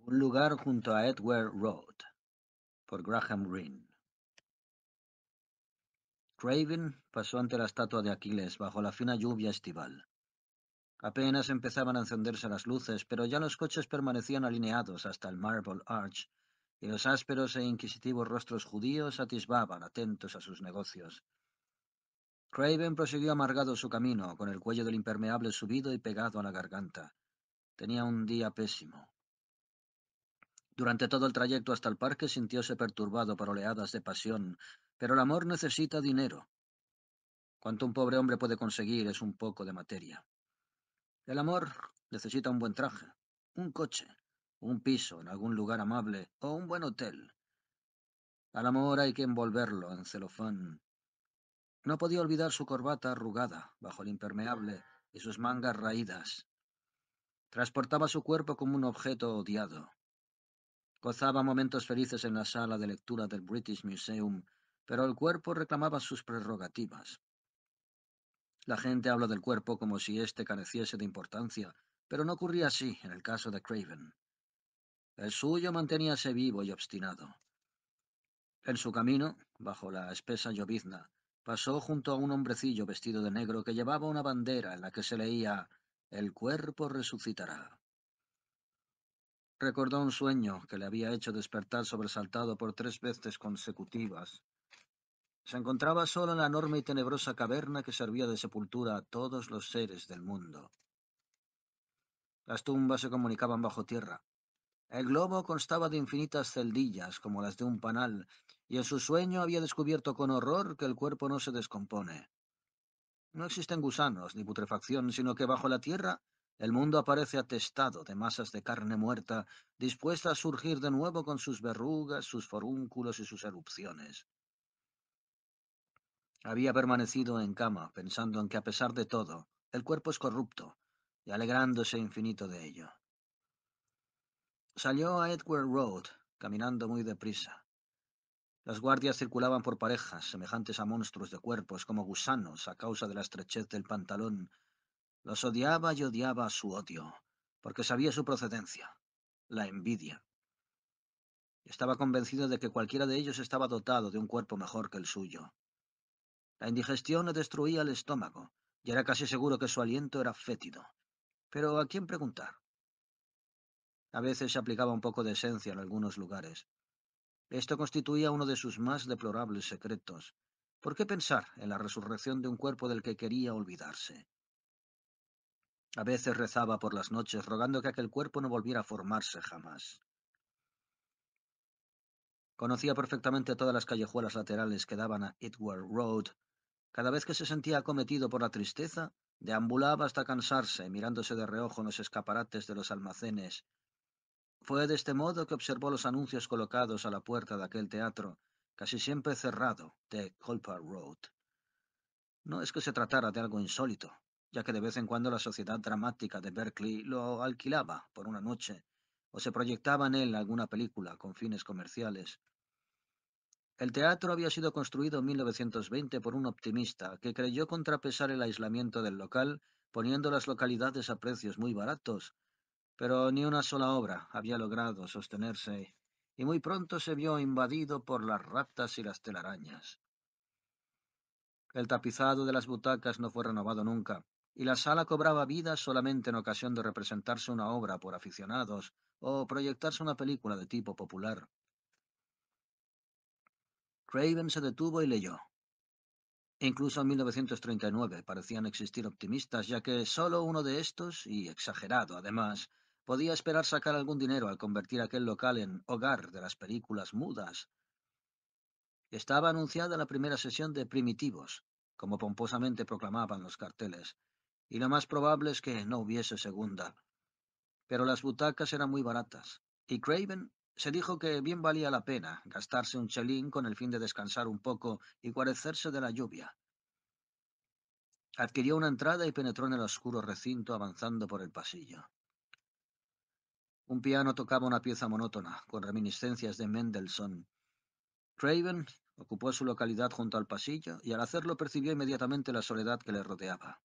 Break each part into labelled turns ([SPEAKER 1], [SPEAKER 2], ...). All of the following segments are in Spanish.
[SPEAKER 1] Un lugar junto a Edgware Road, por Graham Greene. Craven pasó ante la estatua de Aquiles bajo la fina lluvia estival. Apenas empezaban a encenderse las luces, pero ya los coches permanecían alineados hasta el Marble Arch, y los ásperos e inquisitivos rostros judíos atisbaban, atentos a sus negocios. Craven prosiguió amargado su camino, con el cuello del impermeable subido y pegado a la garganta. Tenía un día pésimo. Durante todo el trayecto hasta el parque sintióse perturbado por oleadas de pasión, pero el amor necesita dinero. Cuanto un pobre hombre puede conseguir es un poco de materia. El amor necesita un buen traje, un coche, un piso en algún lugar amable o un buen hotel. Al amor hay que envolverlo en celofán. No podía olvidar su corbata arrugada bajo el impermeable y sus mangas raídas. Transportaba su cuerpo como un objeto odiado. Gozaba momentos felices en la sala de lectura del British Museum, pero el cuerpo reclamaba sus prerrogativas. La gente habla del cuerpo como si éste careciese de importancia, pero no ocurría así en el caso de Craven. El suyo manteníase vivo y obstinado. En su camino, bajo la espesa llovizna, pasó junto a un hombrecillo vestido de negro que llevaba una bandera en la que se leía «El cuerpo resucitará». Recordó un sueño que le había hecho despertar sobresaltado por 3 veces consecutivas. Se encontraba solo en la enorme y tenebrosa caverna que servía de sepultura a todos los seres del mundo. Las tumbas se comunicaban bajo tierra. El globo constaba de infinitas celdillas, como las de un panal, y en su sueño había descubierto con horror que el cuerpo no se descompone. No existen gusanos ni putrefacción, sino que bajo la tierra el mundo aparece atestado de masas de carne muerta, dispuesta a surgir de nuevo con sus verrugas, sus forúnculos y sus erupciones. Había permanecido en cama, pensando en que a pesar de todo, el cuerpo es corrupto, y alegrándose infinito de ello. Salió a Edgware Road, caminando muy deprisa. Las guardias circulaban por parejas, semejantes a monstruos de cuerpos, como gusanos, a causa de la estrechez del pantalón. Los odiaba y odiaba a su odio, porque sabía su procedencia, la envidia. Estaba convencido de que cualquiera de ellos estaba dotado de un cuerpo mejor que el suyo. La indigestión le destruía el estómago, y era casi seguro que su aliento era fétido. Pero ¿a quién preguntar? A veces se aplicaba un poco de esencia en algunos lugares. Esto constituía uno de sus más deplorables secretos. ¿Por qué pensar en la resurrección de un cuerpo del que quería olvidarse? A veces rezaba por las noches, rogando que aquel cuerpo no volviera a formarse jamás. Conocía perfectamente todas las callejuelas laterales que daban a Edgware Road. Cada vez que se sentía acometido por la tristeza, deambulaba hasta cansarse, mirándose de reojo en los escaparates de los almacenes. Fue de este modo que observó los anuncios colocados a la puerta de aquel teatro, casi siempre cerrado, de Colpar Road. No es que se tratara de algo insólito, ya que de vez en cuando la Sociedad Dramática de Berkeley lo alquilaba por una noche, o se proyectaba en él alguna película con fines comerciales. El teatro había sido construido en 1920 por un optimista que creyó contrapesar el aislamiento del local, poniendo las localidades a precios muy baratos, pero ni una sola obra había logrado sostenerse, y muy pronto se vio invadido por las ratas y las telarañas. El tapizado de las butacas no fue renovado nunca, y la sala cobraba vida solamente en ocasión de representarse una obra por aficionados o proyectarse una película de tipo popular. Craven se detuvo y leyó. Incluso en 1939 parecían existir optimistas, ya que solo uno de estos, y exagerado además, podía esperar sacar algún dinero al convertir aquel local en hogar de las películas mudas. Estaba anunciada la primera sesión de Primitivos, como pomposamente proclamaban los carteles, y lo más probable es que no hubiese segunda. Pero las butacas eran muy baratas, y Craven se dijo que bien valía la pena gastarse un chelín con el fin de descansar un poco y guarecerse de la lluvia. Adquirió una entrada y penetró en el oscuro recinto avanzando por el pasillo. Un piano tocaba una pieza monótona, con reminiscencias de Mendelssohn. Craven ocupó su localidad junto al pasillo y al hacerlo percibió inmediatamente la soledad que le rodeaba.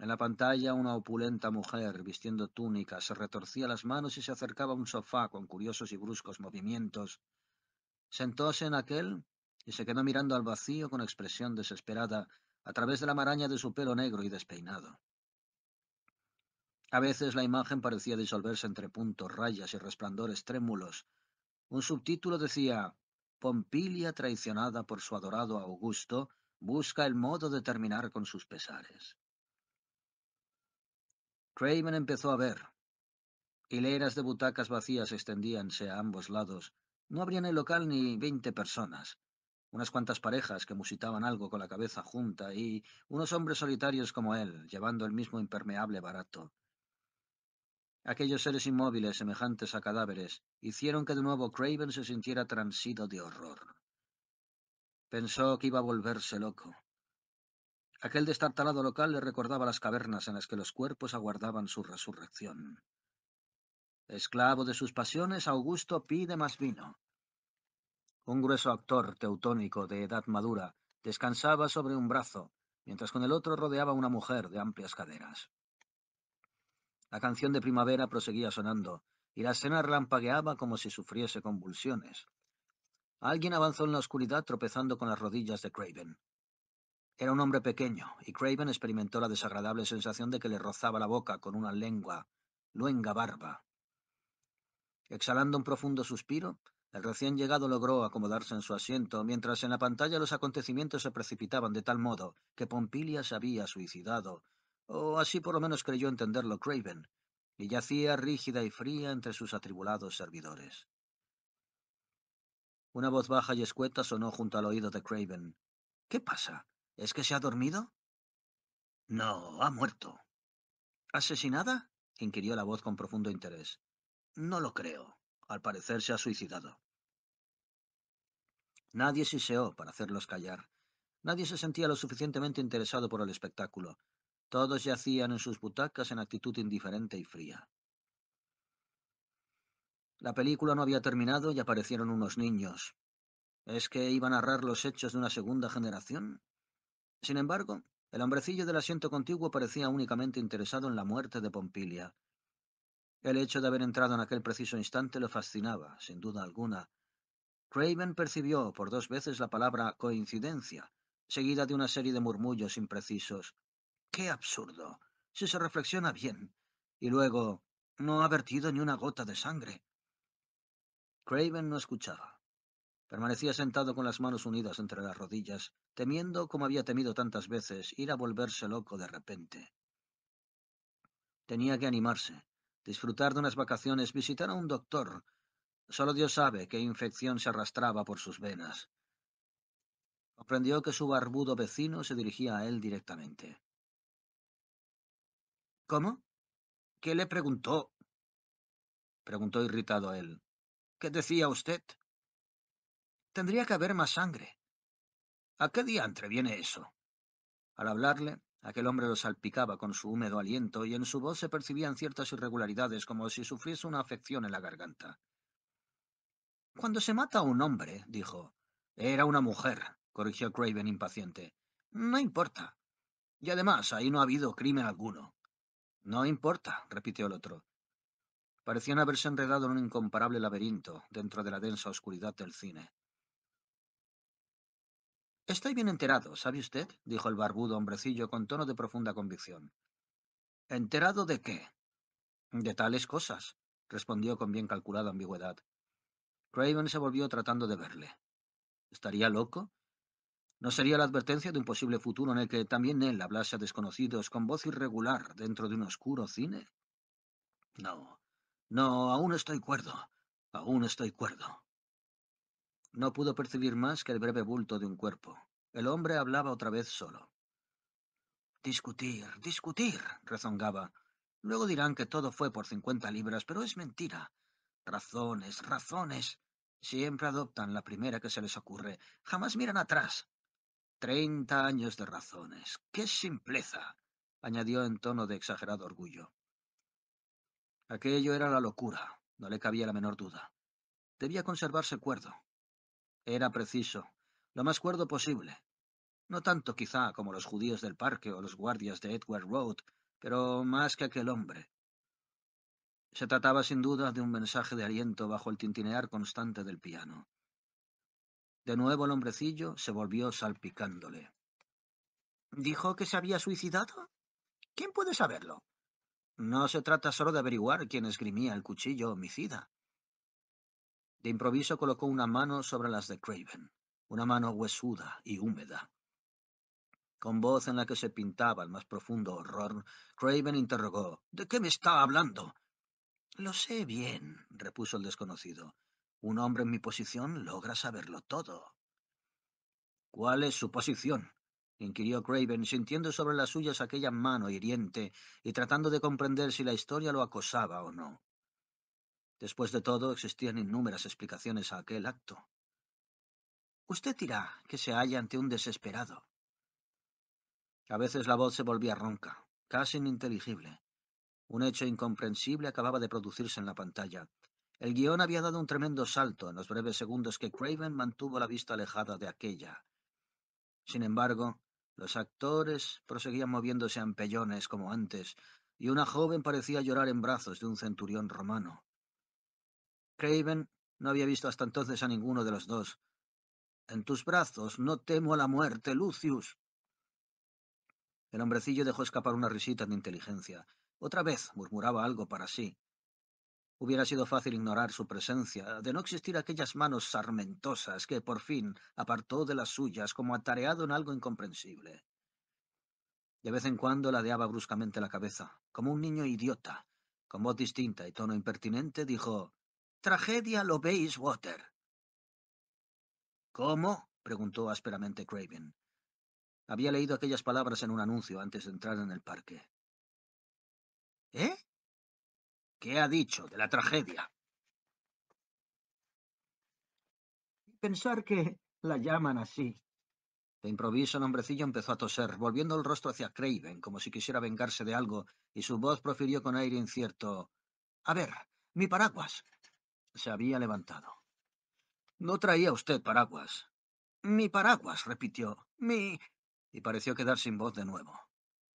[SPEAKER 1] En la pantalla, una opulenta mujer, vistiendo túnica, se retorcía las manos y se acercaba a un sofá con curiosos y bruscos movimientos. Sentóse en aquel y se quedó mirando al vacío con expresión desesperada a través de la maraña de su pelo negro y despeinado. A veces la imagen parecía disolverse entre puntos, rayas y resplandores trémulos. Un subtítulo decía: Pompilia, traicionada por su adorado Augusto, busca el modo de terminar con sus pesares. Craven empezó a ver. Hileras de butacas vacías extendíanse a ambos lados. No habría en el local ni 20 personas. Unas cuantas parejas que musitaban algo con la cabeza junta y unos hombres solitarios como él, llevando el mismo impermeable barato. Aquellos seres inmóviles, semejantes a cadáveres, hicieron que de nuevo Craven se sintiera transido de horror. Pensó que iba a volverse loco. Aquel destartalado local le recordaba las cavernas en las que los cuerpos aguardaban su resurrección. Esclavo de sus pasiones, Augusto pide más vino. Un grueso actor teutónico de edad madura descansaba sobre un brazo, mientras con el otro rodeaba a una mujer de amplias caderas. La canción de primavera proseguía sonando, y la escena relampagueaba como si sufriese convulsiones. Alguien avanzó en la oscuridad tropezando con las rodillas de Craven. Era un hombre pequeño, y Craven experimentó la desagradable sensación de que le rozaba la boca con una luenga barba. Exhalando un profundo suspiro, el recién llegado logró acomodarse en su asiento, mientras en la pantalla los acontecimientos se precipitaban de tal modo que Pompilia se había suicidado, o así por lo menos creyó entenderlo Craven, y yacía rígida y fría entre sus atribulados servidores. Una voz baja y escueta sonó junto al oído de Craven. —¿Qué pasa? ¿Es que se ha dormido? —No, ha muerto. —¿Asesinada? —inquirió la voz con profundo interés. —No lo creo. Al parecer se ha suicidado. Nadie siseó para hacerlos callar. Nadie se sentía lo suficientemente interesado por el espectáculo. Todos yacían en sus butacas en actitud indiferente y fría. La película no había terminado y aparecieron unos niños. ¿Es que iba a narrar los hechos de una segunda generación? Sin embargo, el hombrecillo del asiento contiguo parecía únicamente interesado en la muerte de Pompilia. El hecho de haber entrado en aquel preciso instante lo fascinaba, sin duda alguna. Craven percibió por 2 veces la palabra coincidencia, seguida de una serie de murmullos imprecisos. ¡Qué absurdo! Si se reflexiona bien. Y luego, no ha vertido ni una gota de sangre. Craven no escuchaba. Permanecía sentado con las manos unidas entre las rodillas, temiendo, como había temido tantas veces, ir a volverse loco de repente. Tenía que animarse, disfrutar de unas vacaciones, visitar a un doctor. Solo Dios sabe qué infección se arrastraba por sus venas. Comprendió que su barbudo vecino se dirigía a él directamente. —¿Cómo? ¿Qué le preguntó? —preguntó irritado él. —¿Qué decía usted? —Tendría que haber más sangre. ¿A qué diantre viene eso? Al hablarle, aquel hombre lo salpicaba con su húmedo aliento y en su voz se percibían ciertas irregularidades como si sufriese una afección en la garganta. —Cuando se mata a un hombre —dijo—. —Era una mujer —corrigió Craven impaciente—. No importa. Y además, ahí no ha habido crimen alguno. —No importa —repitió el otro. Parecían haberse enredado en un incomparable laberinto dentro de la densa oscuridad del cine. —Estoy bien enterado, ¿sabe usted? —dijo el barbudo hombrecillo con tono de profunda convicción. —¿Enterado de qué? —De tales cosas —respondió con bien calculada ambigüedad. Craven se volvió tratando de verle. ¿Estaría loco? ¿No sería la advertencia de un posible futuro en el que también él hablase a desconocidos con voz irregular dentro de un oscuro cine? No, no, aún estoy cuerdo. Aún estoy cuerdo. No pudo percibir más que el breve bulto de un cuerpo. El hombre hablaba otra vez solo. —Discutir, discutir —rezongaba—. Luego dirán que todo fue por 50 libras, pero es mentira. Razones, razones. Siempre adoptan la primera que se les ocurre. Jamás miran atrás. 30 años de razones. ¡Qué simpleza! —añadió en tono de exagerado orgullo. Aquello era la locura. No le cabía la menor duda. Debía conservarse cuerdo. Era preciso. Lo más cuerdo posible. No tanto quizá como los judíos del parque o los guardias de Edgware Road, pero más que aquel hombre. Se trataba sin duda de un mensaje de aliento bajo el tintinear constante del piano. De nuevo el hombrecillo se volvió salpicándole. ¿Dijo que se había suicidado? ¿Quién puede saberlo? No se trata solo de averiguar quién esgrimía el cuchillo homicida. De improviso colocó una mano sobre las de Craven, una mano huesuda y húmeda. Con voz en la que se pintaba el más profundo horror, Craven interrogó: ¿De qué me está hablando? Lo sé bien, repuso el desconocido. Un hombre en mi posición logra saberlo todo. ¿Cuál es su posición? Inquirió Craven, sintiendo sobre las suyas aquella mano hiriente y tratando de comprender si la historia lo acosaba o no. Después de todo, existían innúmeras explicaciones a aquel acto. Usted dirá que se halla ante un desesperado. A veces la voz se volvía ronca, casi ininteligible. Un hecho incomprensible acababa de producirse en la pantalla. El guión había dado un tremendo salto en los breves segundos que Craven mantuvo la vista alejada de aquella. Sin embargo, los actores proseguían moviéndose a empellones como antes, y una joven parecía llorar en brazos de un centurión romano. Craven no había visto hasta entonces a ninguno de los dos. En tus brazos no temo la muerte, Lucius. El hombrecillo dejó escapar una risita de inteligencia. Otra vez murmuraba algo para sí. Hubiera sido fácil ignorar su presencia, de no existir aquellas manos sarmentosas que por fin apartó de las suyas como atareado en algo incomprensible. De vez en cuando ladeaba bruscamente la cabeza, como un niño idiota. Con voz distinta y tono impertinente dijo: «Tragedia lo veis, Water». «¿Cómo?», preguntó ásperamente Craven. Había leído aquellas palabras en un anuncio antes de entrar en el parque. «¿Eh? ¿Qué ha dicho de la tragedia?» «Pensar que la llaman así». De improviso el hombrecillo empezó a toser, volviendo el rostro hacia Craven, como si quisiera vengarse de algo, y su voz profirió con aire incierto: «A ver, mi paraguas». Se había levantado. «No traía usted paraguas». «Mi paraguas», repitió. «Mi...» Y pareció quedar sin voz de nuevo.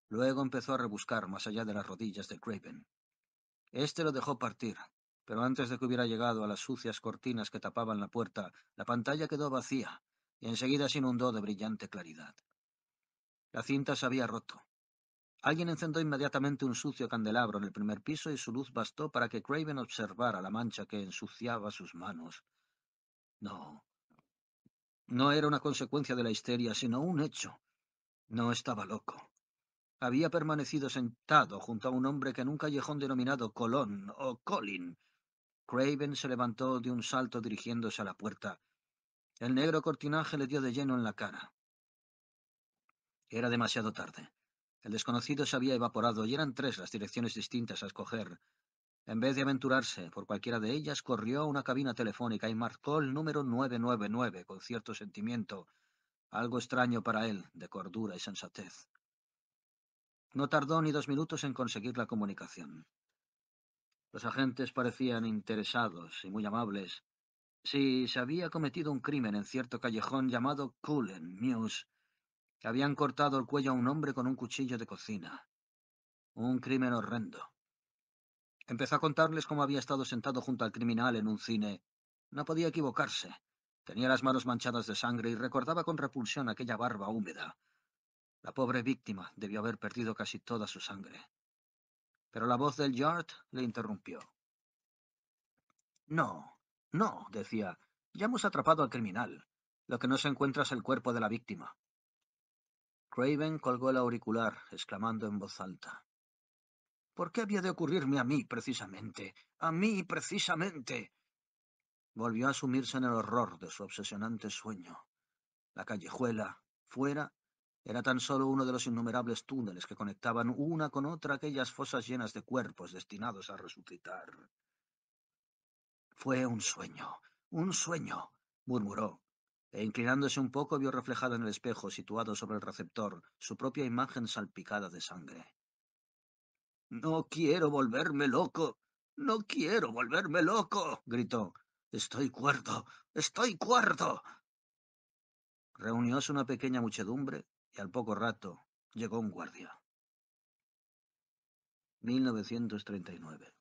[SPEAKER 1] Luego empezó a rebuscar más allá de las rodillas de Craven. Este lo dejó partir, pero antes de que hubiera llegado a las sucias cortinas que tapaban la puerta, la pantalla quedó vacía y enseguida se inundó de brillante claridad. La cinta se había roto. Alguien encendió inmediatamente un sucio candelabro en el primer piso y su luz bastó para que Craven observara la mancha que ensuciaba sus manos. No, no era una consecuencia de la histeria, sino un hecho. No estaba loco. Había permanecido sentado junto a un hombre que en un callejón denominado Colón o Colin. Craven se levantó de un salto dirigiéndose a la puerta. El negro cortinaje le dio de lleno en la cara. Era demasiado tarde. El desconocido se había evaporado y eran tres las direcciones distintas a escoger. En vez de aventurarse por cualquiera de ellas, corrió a una cabina telefónica y marcó el número 999 con cierto sentimiento, algo extraño para él, de cordura y sensatez. No tardó ni 2 minutos en conseguir la comunicación. Los agentes parecían interesados y muy amables. Si se había cometido un crimen en cierto callejón llamado Cullen Mews, habían cortado el cuello a un hombre con un cuchillo de cocina. Un crimen horrendo. Empezó a contarles cómo había estado sentado junto al criminal en un cine. No podía equivocarse. Tenía las manos manchadas de sangre y recordaba con repulsión aquella barba húmeda. La pobre víctima debió haber perdido casi toda su sangre. Pero la voz del Yard le interrumpió. No, no, decía. Ya hemos atrapado al criminal. Lo que no se encuentra es el cuerpo de la víctima. Craven colgó el auricular, exclamando en voz alta: ¿por qué había de ocurrirme a mí, precisamente? ¡A mí, precisamente! Volvió a sumirse en el horror de su obsesionante sueño. La callejuela, fuera, era tan solo uno de los innumerables túneles que conectaban una con otra aquellas fosas llenas de cuerpos destinados a resucitar. Fue un sueño, murmuró, e inclinándose un poco vio reflejada en el espejo situado sobre el receptor su propia imagen salpicada de sangre. «No quiero volverme loco, no quiero volverme loco», gritó. «Estoy cuerdo, estoy cuerdo». Reunióse una pequeña muchedumbre y al poco rato llegó un guardia. 1939.